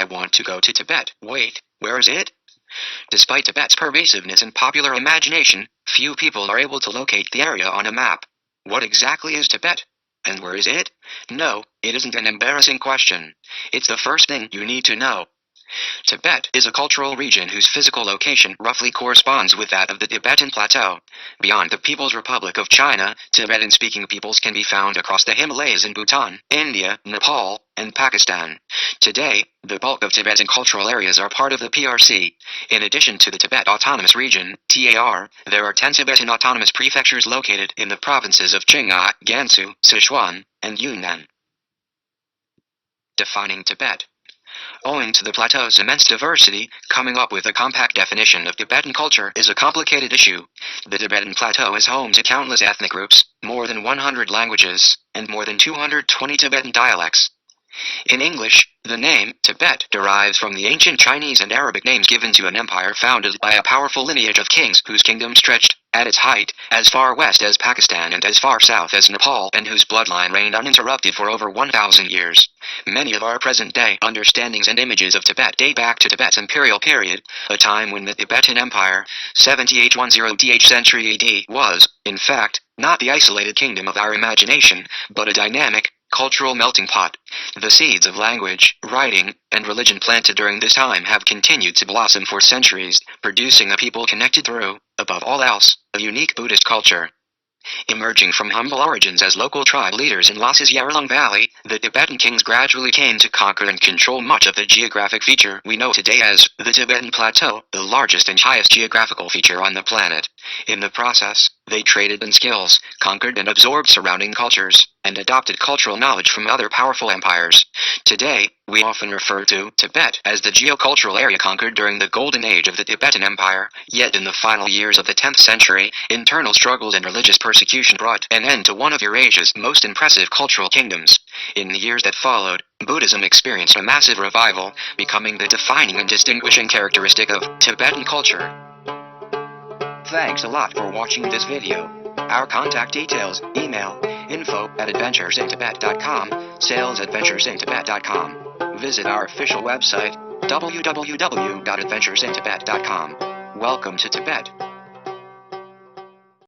want to go to Tibet. Wait, where is it? Despite Tibet's pervasiveness in popular imagination, few people are able to locate the area on a map. What exactly is Tibet? And where is it? No, it isn't an embarrassing question. It's the first thing you need to know. Tibet is a cultural region whose physical location roughly corresponds with that of the Tibetan Plateau. Beyond the People's Republic of China, Tibetan-speaking peoples can be found across the Himalayas in Bhutan, India, Nepal, and Pakistan. Today, the bulk of Tibetan cultural areas are part of the PRC. In addition to the Tibet Autonomous Region, TAR, there are 10 Tibetan autonomous prefectures located in the provinces of Qinghai, Gansu, Sichuan, and Yunnan. Defining Tibet. Owing to the plateau's immense diversity, coming up with a compact definition of Tibetan culture is a complicated issue. The Tibetan Plateau is home to countless ethnic groups, more than 100 languages, and more than 220 Tibetan dialects. In English, the name Tibet derives from the ancient Chinese and Arabic names given to an empire founded by a powerful lineage of kings whose kingdom stretched, at its height, as far west as Pakistan and as far south as Nepal, and whose bloodline reigned uninterrupted for over 1,000 years. Many of our present-day understandings and images of Tibet date back to Tibet's imperial period, a time when the Tibetan Empire, 70th century AD, was, in fact, not the isolated kingdom of our imagination, but a dynamic, cultural melting pot. The seeds of language, writing, and religion planted during this time have continued to blossom for centuries, producing a people connected through, above all else, a unique Buddhist culture. Emerging from humble origins as local tribe leaders in Lhasa's Yarlung Valley, the Tibetan kings gradually came to conquer and control much of the geographic feature we know today as the Tibetan Plateau, the largest and highest geographical feature on the planet. In the process, they traded in skills, conquered and absorbed surrounding cultures, and adopted cultural knowledge from other powerful empires. Today, we often refer to Tibet as the geocultural area conquered during the golden age of the Tibetan Empire, yet in the final years of the 10th century, internal struggles and religious persecution brought an end to one of Eurasia's most impressive cultural kingdoms. In the years that followed, Buddhism experienced a massive revival, becoming the defining and distinguishing characteristic of Tibetan culture. Thanks a lot for watching this video. Our contact details: email info@adventuresintibet.com, sales@adventuresintibet.com. Visit our official website, www.adventuresintibet.com. Welcome to Tibet.